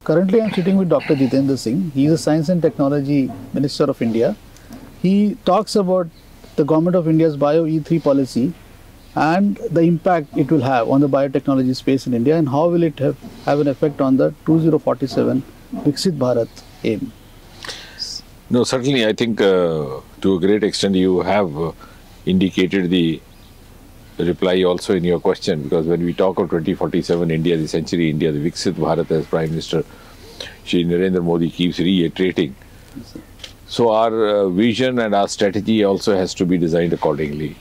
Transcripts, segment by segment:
Currently, I'm sitting with Dr. Jitendra Singh. He is a Science and Technology Minister of India. He talks about the Government of India's Bio E3 policy and the impact it will have on the biotechnology space in India, and how will it have an effect on the 2047 Viksit Bharat aim. No, certainly I think to a great extent you have indicated the reply also in your question, because when we talk of 2047 India, the century India, the Viksit Bharat, as Prime Minister Shri Narendra Modi keeps reiterating, so our vision and our strategy also has to be designed accordingly.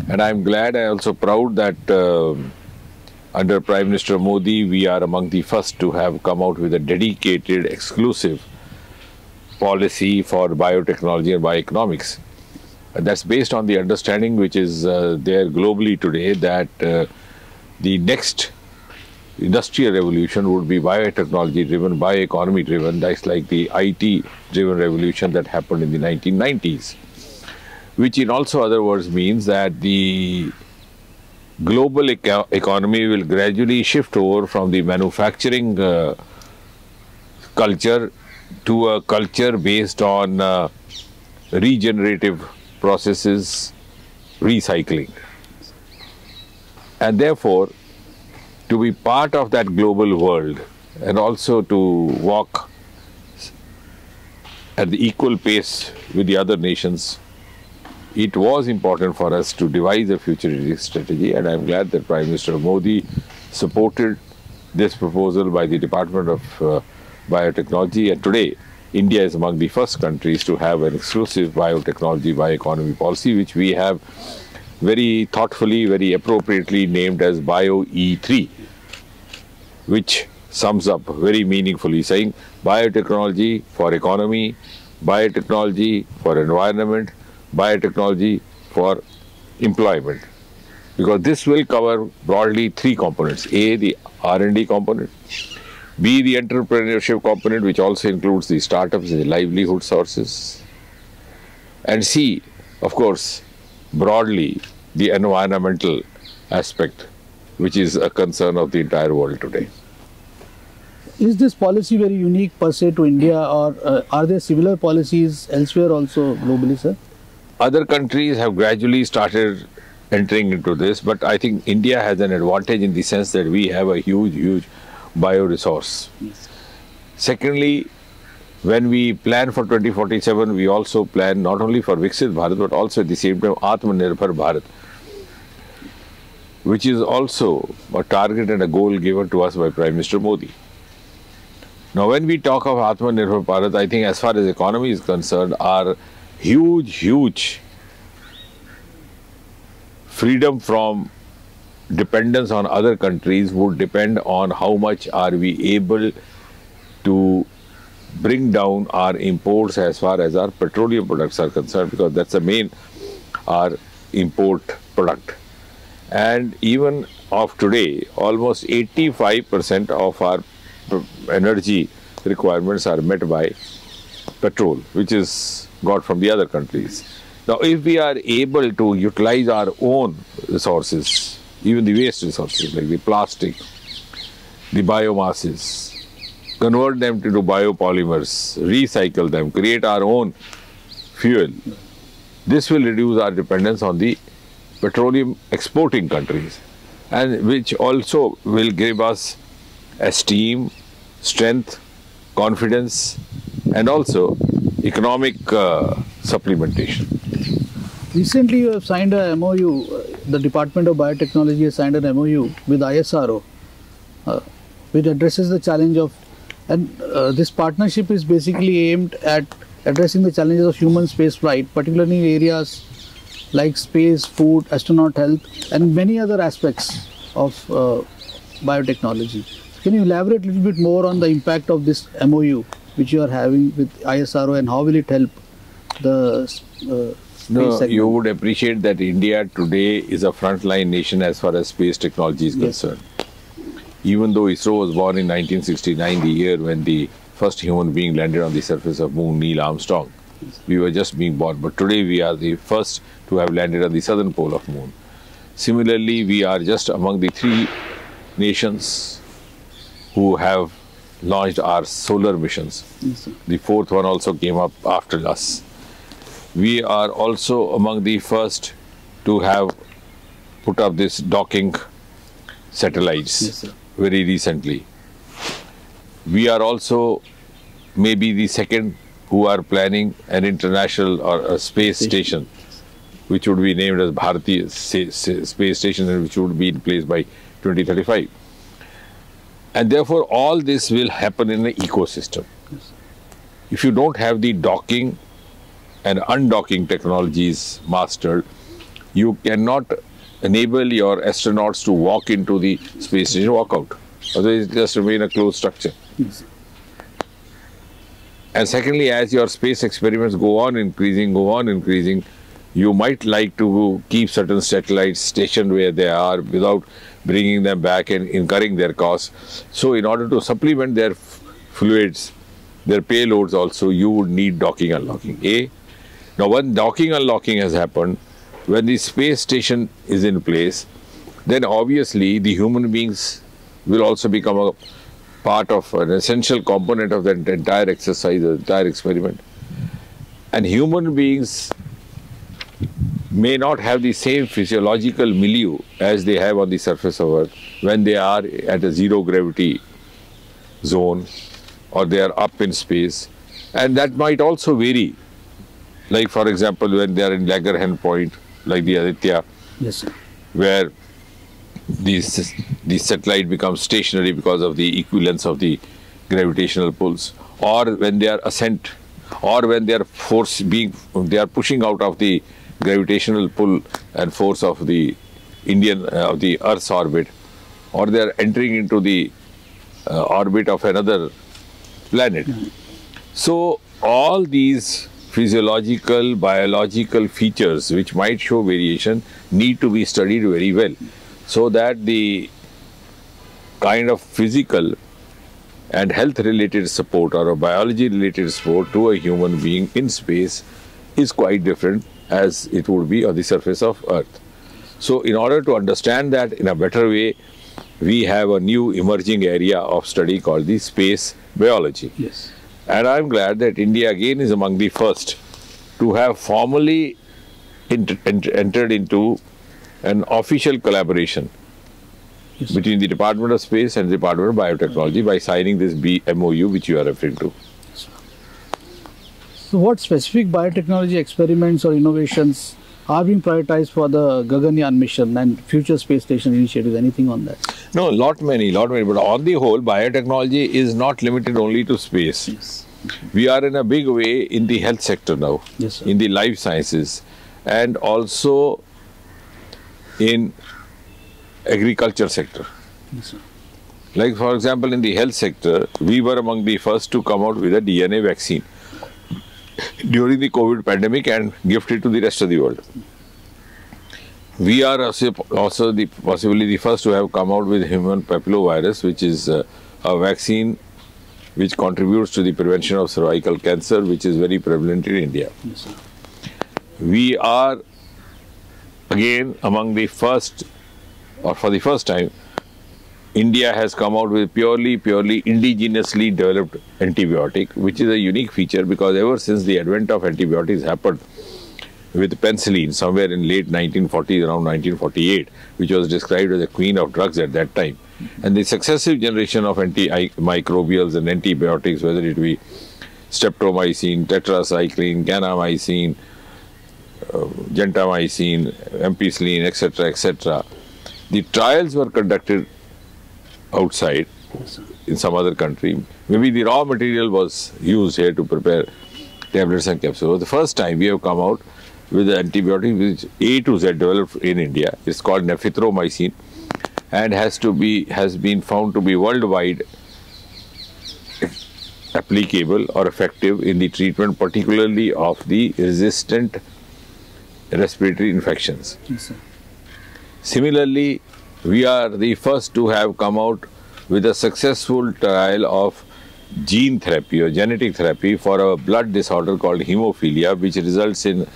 And I'm glad and also proud that under Prime Minister Modi, we are among the first to have come out with a dedicated, exclusive policy for biotechnology and bioeconomics. And that's based on the understanding which is there globally today that the next industrial revolution would be biotechnology driven, bioeconomy driven. That's like the IT driven revolution that happened in the 1990s, which in also other words means that the global economy will gradually shift over from the manufacturing culture to a culture based on regenerative processes, recycling. And therefore, to be part of that global world and also to walk at the equal pace with the other nations, it was important for us to devise a futuristic strategy, and I'm glad that Prime Minister Modi supported this proposal by the Department of Biotechnology, and today India is among the first countries to have an exclusive biotechnology, bioeconomy policy, which we have very thoughtfully, very appropriately named as Bio E3, which sums up very meaningfully saying biotechnology for economy, biotechnology for environment, biotechnology for employment. Because this will cover broadly three components: A, the R&D component; B, the entrepreneurship component, which also includes the startups and the livelihood sources; and C, of course, broadly, the environmental aspect, which is a concern of the entire world today. Is this policy very unique per se to India, or are there similar policies elsewhere also globally, sir? Other countries have gradually started entering into this, but I think India has an advantage in the sense that we have a huge bioresource. Yes. Secondly, when we plan for 2047, we also plan not only for Viksit Bharat, but also at the same time Atmanirbhar Bharat, which is also a target and a goal given to us by Prime Minister Modi. Now, when we talk of Atmanirbhar Bharat, I think as far as economy is concerned, our huge freedom from dependence on other countries would depend on how much are we able to bring down our imports as far as our petroleum products are concerned, because that's the main our import product. And even of today, almost 85% of our energy requirements are met by petrol, which is got from the other countries. Now, if we are able to utilize our own resources, even the waste resources like the plastic, the biomasses, convert them into biopolymers, recycle them, create our own fuel, this will reduce our dependence on the petroleum exporting countries, and which also will give us esteem, strength, confidence, and also economic supplementation. Recently, you have signed a MOU. The Department of Biotechnology has signed an MOU with ISRO, which addresses the challenge of, and this partnership is basically aimed at addressing the challenges of human space flight, particularly in areas like space, food, astronaut health, and many other aspects of biotechnology. Can you elaborate a little bit more on the impact of this MOU which you are having with ISRO, and how will it help the space segment? You would appreciate that India today is a frontline nation as far as space technology is concerned. Even though ISRO was born in 1969, the year when the first human being landed on the surface of moon, Neil Armstrong, we were just being born. But today we are the first to have landed on the southern pole of moon. Similarly, we are just among the 3 nations who have launched our solar missions. Yes, sir. The fourth one also came up after us. We are also among the first to have put up this docking satellites Yes, sir. very recently. We are also maybe the second who are planning an international or a space station, which would be named as Bharatiya Space Station, and which would be in place by 2035. And therefore, all this will happen in an ecosystem. Yes. If you don't have the docking and undocking technologies mastered, you cannot enable your astronauts to walk into the space station, walk out. Otherwise, it just remain a closed structure. Yes, sir. And secondly, as your space experiments go on increasing, you might like to keep certain satellites stationed where they are without bringing them back and incurring their costs. So in order to supplement their fluids, their payloads also, you would need docking and unlocking. Now when docking and unlocking has happened, when the space station is in place, then obviously the human beings will also become a part of an essential component of the entire exercise, the entire experiment. And human beings may not have the same physiological milieu as they have on the surface of Earth when they are at a zero gravity zone or they are up in space. And that might also vary. Like for example, when they are in Lagrange point, like the Aditya, Yes, sir. where the satellite becomes stationary because of the equivalence of the gravitational pulls, or when they are ascent, or when they are they are pushing out of the gravitational pull and force of the the Earth's orbit, or they are entering into the orbit of another planet. So all these physiological, biological features which might show variation need to be studied very well, so that the kind of physical and health related support or a biology related support to a human being in space is quite different as it would be on the surface of Earth. So in order to understand that in a better way, we have a new emerging area of study called the space biology. Yes. And I'm glad that India again is among the first to have formally entered into an official collaboration Yes. between the Department of Space and the Department of Biotechnology by signing this MOU which you are referring to. So what specific biotechnology experiments or innovations are being prioritized for the Gaganyaan mission and future space station initiatives? Anything on that? No, lot many. But on the whole, biotechnology is not limited only to space. Yes. We are in a big way in the health sector now, Yes, sir. in the life sciences, and also in agriculture sector. Yes, sir. Like for example, in the health sector, we were among the first to come out with a DNA vaccine during the COVID pandemic and gift it to the rest of the world. We are also possibly the first to have come out with human papillovirus, which is a vaccine which contributes to the prevention of cervical cancer, which is very prevalent in India. Yes, sir. We are again among the first, or for the first time, India has come out with purely indigenously developed antibiotic, which is a unique feature because ever since the advent of antibiotics happened with penicillin somewhere in late 1940s, around 1948, which was described as the queen of drugs at that time. And the successive generation of antimicrobials and antibiotics, whether it be streptomycin, tetracycline, ganamycin, gentamicin, ampicillin, etc., the trials were conducted outside in some other country. Maybe the raw material was used here to prepare tablets and capsules. The first time we have come out with an antibiotic which A to Z developed in India. It's called nephithromycin and has been found to be worldwide applicable or effective in the treatment particularly of the resistant respiratory infections. Yes, sir. Similarly, we are the first to have come out with a successful trial of gene therapy or genetic therapy for a blood disorder called hemophilia, which results in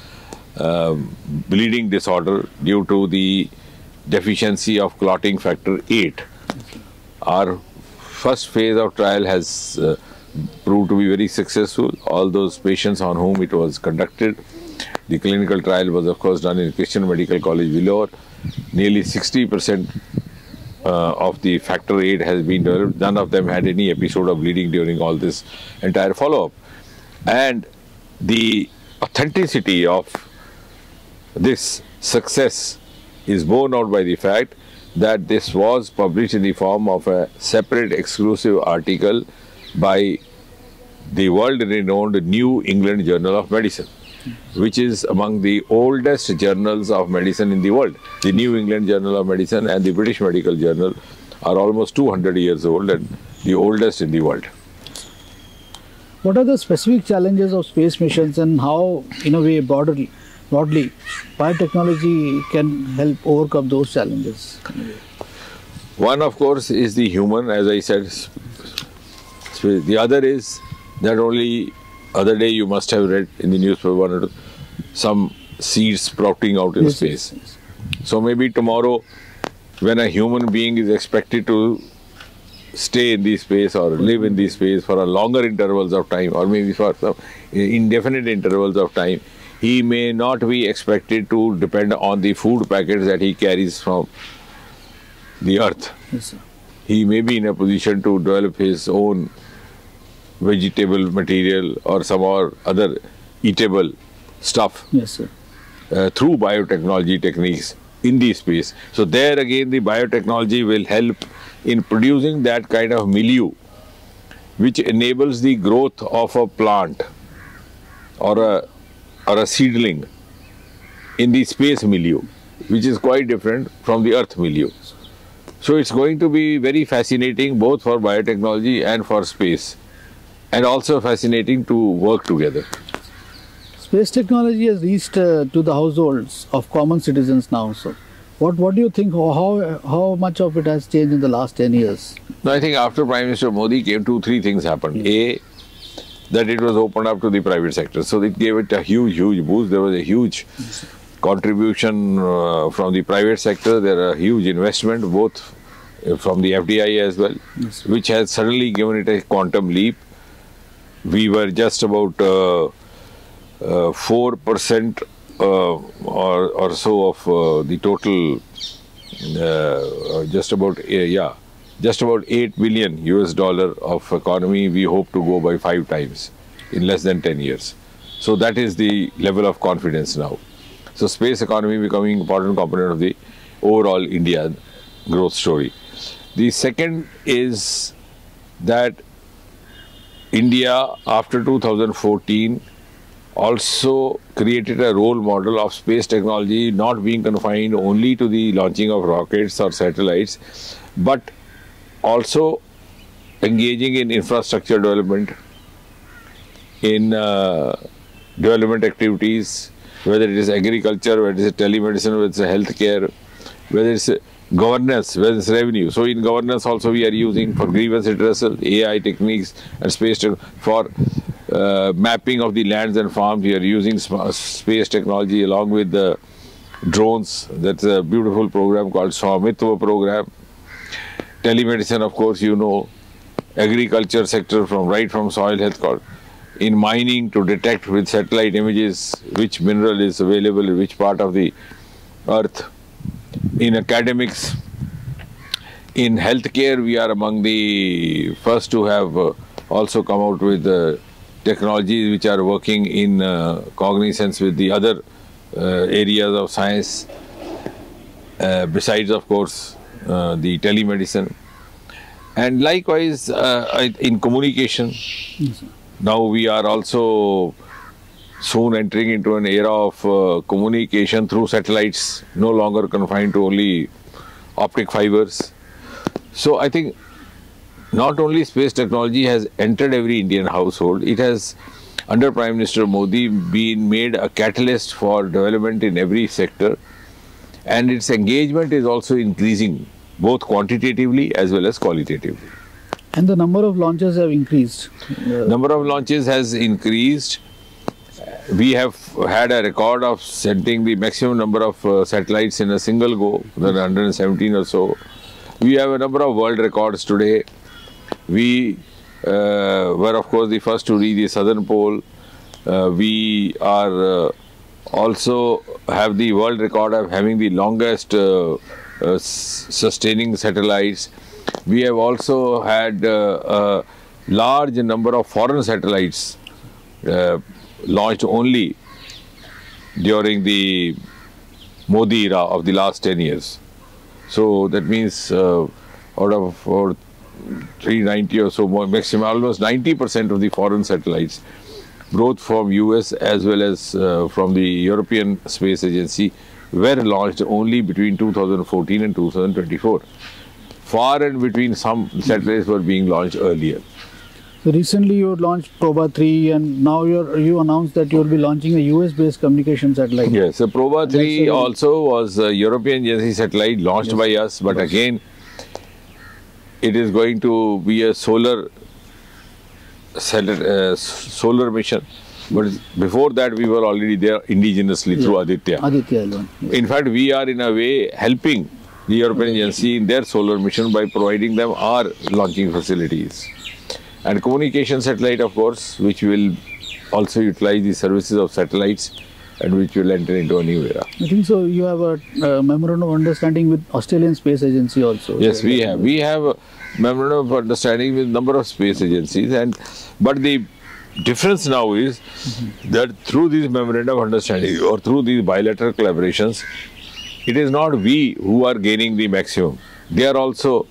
bleeding disorder due to the deficiency of clotting factor 8. Our first phase of trial has proved to be very successful. All those patients on whom it was conducted, the clinical trial was of course done in Christian Medical College, Vellore. Nearly 60% of the factor 8 has been developed. None of them had any episode of bleeding during all this entire follow-up. And the authenticity of this success is borne out by the fact that this was published in the form of a separate exclusive article by the world-renowned New England Journal of Medicine, which is among the oldest journals of medicine in the world. The New England Journal of Medicine and the British Medical Journal are almost 200 years old and the oldest in the world. What are the specific challenges of space missions, and how, in a way, broadly, biotechnology can help overcome those challenges? One, of course, is the human, as I said. The other is that only other day you must have read in the newspaper some seeds sprouting out in space. Yes. So maybe tomorrow, when a human being is expected to stay in the space or live in the space for a longer intervals of time, or maybe for some indefinite intervals of time, he may not be expected to depend on the food packets that he carries from the earth. Yes, sir. He may be in a position to develop his own vegetable material or some or other eatable stuff. Yes, sir. Through biotechnology techniques in the space. So there again the biotechnology will help in producing that kind of milieu which enables the growth of a plant or a seedling in the space milieu, which is quite different from the earth milieu. So it's going to be very fascinating both for biotechnology and for space, and also fascinating to work together. Space technology has reached to the households of common citizens now. So, what do you think? How much of it has changed in the last 10 years? No, I think after Prime Minister Modi came, 2-3 things happened. A, that it was opened up to the private sector, so it gave it a huge boost. There was a huge contribution from the private sector. There are huge investment both from the FDI as well, yes, which has suddenly given it a quantum leap. We were just about 4% or so of the total, just about $8 billion US of economy. We hope to go by 5 times in less than 10 years. So that is the level of confidence now. So space economy becoming an important component of the overall India growth story. The second is that India after 2014 also created a role model of space technology, not being confined only to the launching of rockets or satellites, but also engaging in infrastructure development, in development activities, whether it is agriculture, whether it is telemedicine, whether it's healthcare, whether it's governance, whether it's revenue. So in governance also we are using for grievance redressal, AI techniques and space for mapping of the lands and farms. We are using space technology along with the drones. That's a beautiful program called Swamitva program. Telemedicine, of course, you know, agriculture sector right from soil health, in mining to detect with satellite images which mineral is available in which part of the earth. In academics, in healthcare, we are among the first to have also come out with technologies which are working in cognizance with the other areas of science, besides, of course, the telemedicine. And likewise, in communication, yes, now we are also soon entering into an era of communication through satellites, no longer confined to only optic fibers. So I think not only space technology has entered every Indian household, it has, under Prime Minister Modi, been made a catalyst for development in every sector, and its engagement is also increasing, both quantitatively as well as qualitatively. And the number of launches have increased. Number of launches has increased. We have had a record of sending the maximum number of satellites in a single go, 117 or so. We have a number of world records today. We were, of course, the first to reach the southern pole. We are also have the world record of having the longest sustaining satellites. We have also had a large number of foreign satellites launched only during the Modi era of the last 10 years. So that means out of 390 or so, more, maximum almost 90% of the foreign satellites, both from US as well as from the European Space Agency, were launched only between 2014 and 2024. Far and between, some satellites were being launched earlier. So recently you launched Proba 3 and now you announced that you will be launching a US-based communication satellite. Yes, so Proba 3 also was a European agency satellite launched by us, but again, it is going to be a solar mission. But before that, we were already there indigenously through Aditya. Aditya L1. Yes. In fact, we are in a way helping the European agency in their solar mission by providing them our launching facilities. And communication satellite, of course, which will also utilize the services of satellites and which will enter into a new era. I think so. You have a memorandum of understanding with Australian Space Agency also. Yes, we have. We have a memorandum of understanding with number of space agencies, but the difference now is that through these memorandum of understanding or through these bilateral collaborations, it is not we who are gaining the maximum. They are also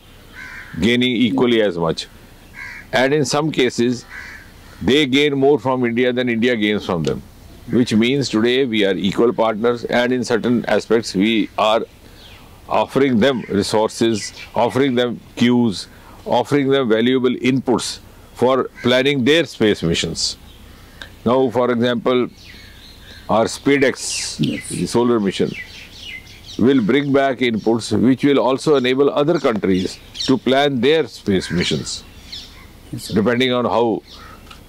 gaining equally as much. And in some cases, they gain more from India than India gains from them. Which means today we are equal partners, and in certain aspects we are offering them resources, offering them cues, offering them valuable inputs for planning their space missions. Now, for example, our SpaceX, the solar mission, will bring back inputs which will also enable other countries to plan their space missions, depending on how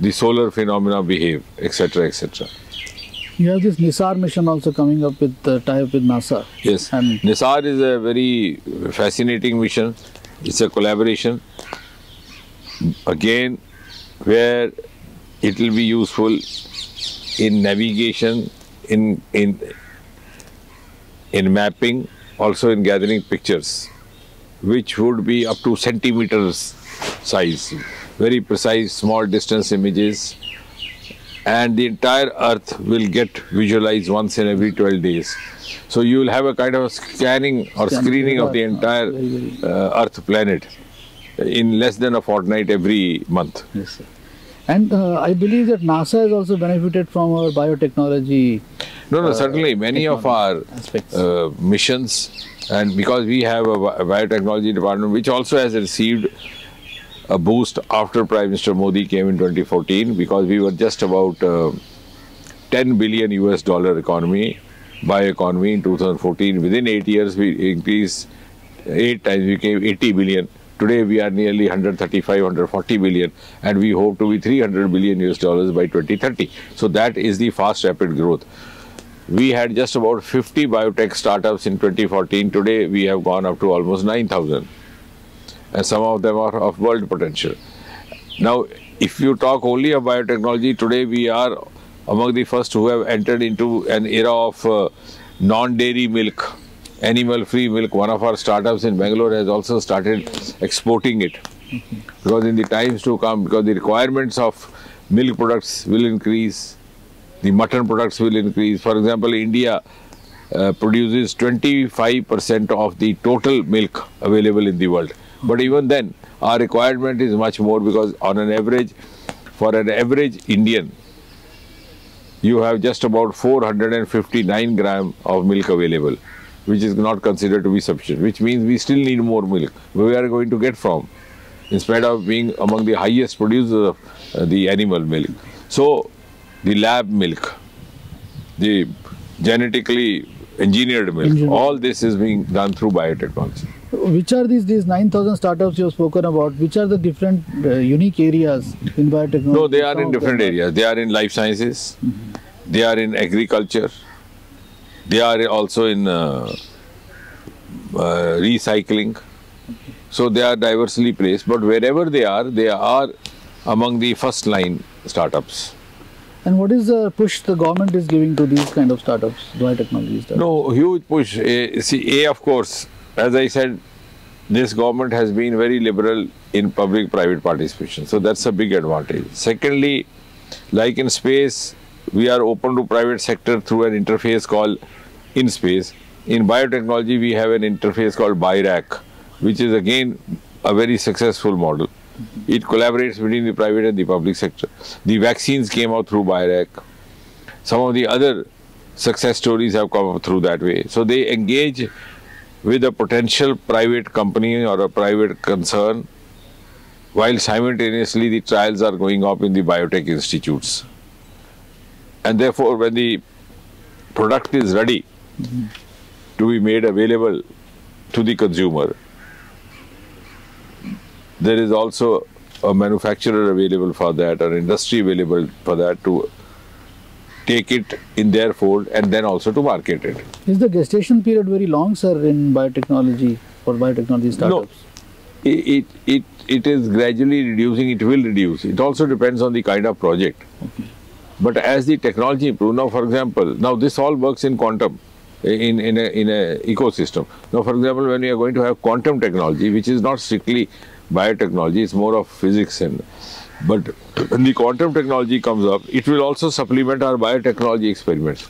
the solar phenomena behave, etc., etc. You have this NISAR mission also coming up with tie-up with NASA. Yes, and NISAR is a very fascinating mission. It's a collaboration, again, where it will be useful in navigation, in mapping, also in gathering pictures, which would be up to centimeters size, very precise, small distance images, and the entire Earth will get visualized once in every 12 days. So you will have a kind of scanning or screening of the entire Earth planet in less than a fortnight every month. Yes, sir. And I believe that NASA has also benefited from our biotechnology. No, certainly many of our missions, and because we have a biotechnology department which also has received a boost after Prime Minister Modi came in 2014, because we were just about $10 billion economy, bioeconomy in 2014. Within 8 years, we increased 8 times, we became 80 billion. Today, we are nearly 135, 140 billion, and we hope to be $300 billion by 2030. So that is the fast, rapid growth. We had just about 50 biotech startups in 2014. Today, we have gone up to almost 9,000. And some of them are of world potential. Now, if you talk only of biotechnology, today we are among the first who have entered into an era of non-dairy milk, animal-free milk. One of our startups in Bangalore has also started exporting it. Because in the times to come, because the requirements of milk products will increase, the mutton products will increase. For example, India produces 25% of the total milk available in the world. But even then, our requirement is much more, because on an average, for an average Indian, you have just about 459 grams of milk available, which is not considered to be sufficient, which means we still need more milk. Where we are going to get from, in spite of being among the highest producers of the animal milk. So, the lab milk, the genetically engineered milk, all this is being done through biotechnology. Which are these 9,000 startups you have spoken about? Which are the different unique areas in biotechnology? No, they are in different areas. They are in life sciences, they are in agriculture, they are also in recycling, So they are diversely placed, but wherever they are among the first line startups. And what is the push the government is giving to these kind of startups, biotechnology startups? No, huge push. See, of course, as I said, this government has been very liberal in public-private participation. So that's a big advantage. Secondly, like in space, we are open to private sector through an interface called InSpace. In biotechnology, we have an interface called BIRAC, which is again a very successful model. It collaborates between the private and the public sector. The vaccines came out through BIRAC. Some of the other success stories have come up through that way. So they engage with a potential private company or a private concern, while simultaneously the trials are going up in the biotech institutes. And therefore, when the product is ready to be made available to the consumer, there is also a manufacturer available for that, or industry available for that to take it in their fold and then also to market it. Is the gestation period very long, sir, in biotechnology, for biotechnology startups? No, it is gradually reducing, it will reduce. It also depends on the kind of project. Okay. But as the technology improves, now for example, now this all works in quantum, in a ecosystem. Now for example, when we are going to have quantum technology, which is not strictly biotechnology, it's more of physics, but when the quantum technology comes up, it will also supplement our biotechnology experiments,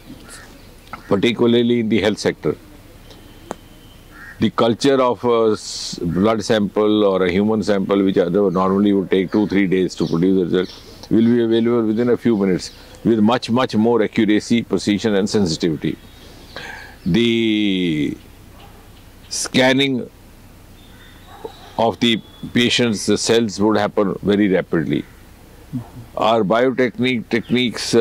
particularly in the health sector. The culture of a blood sample or a human sample, which normally would take 2-3 days to produce a result, will be available within a few minutes with much more accuracy, precision and sensitivity. The scanning of the patient's cells would happen very rapidly. Our biotech techniques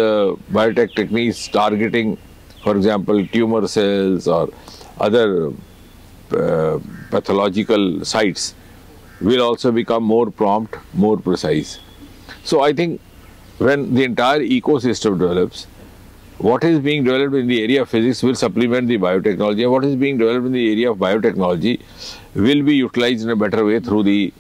targeting, for example, tumor cells or other pathological sites will also become more prompt, more precise. So I think when the entire ecosystem develops, what is being developed in the area of physics will supplement the biotechnology, and what is being developed in the area of biotechnology will be utilized in a better way through the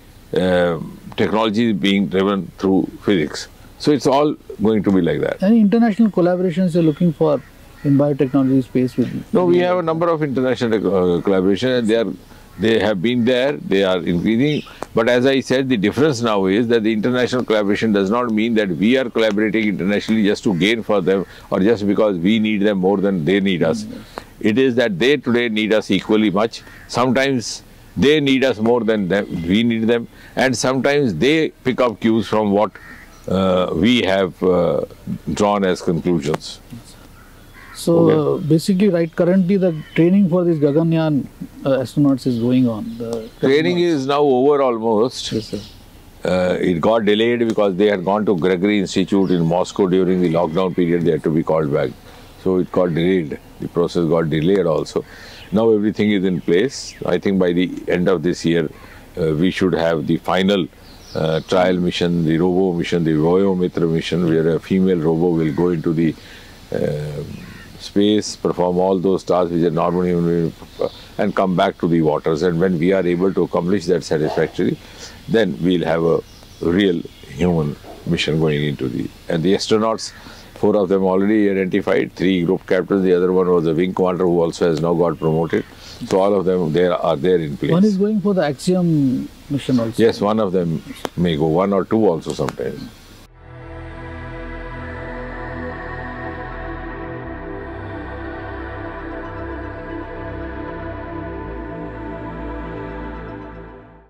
technology being driven through physics. So it's all going to be like that. Any international collaborations you're looking for in biotechnology space with? No, we have a number of international collaborations, and they have been there, they are increasing. But as I said, the difference now is that the international collaboration does not mean that we are collaborating internationally just to gain for them or just because we need them more than they need us. It is that they today need us equally much. Sometimes they need us more than we need them, and sometimes they pick up cues from what we have drawn as conclusions. So basically, right, currently the training for these Gaganyaan astronauts is going on. The training is now over almost. Yes, sir. It got delayed because they had gone to Gregory Institute in Moscow during the lockdown period. They had to be called back. So it got delayed. The process got delayed also. Now everything is in place. I think by the end of this year, we should have the final trial mission, the robo mission, the Vayomitra mission, where a female robo will go into the space, perform all those tasks which are normally and come back to the waters. And when we are able to accomplish that satisfactorily, then we'll have a real human mission going into the... And the astronauts, 4 of them already identified, 3 group captains, the other one was a wing commander who also has now got promoted. So all of them are there in place. One is going for the Axiom mission also. Yes, one of them may go, 1 or 2 also sometimes.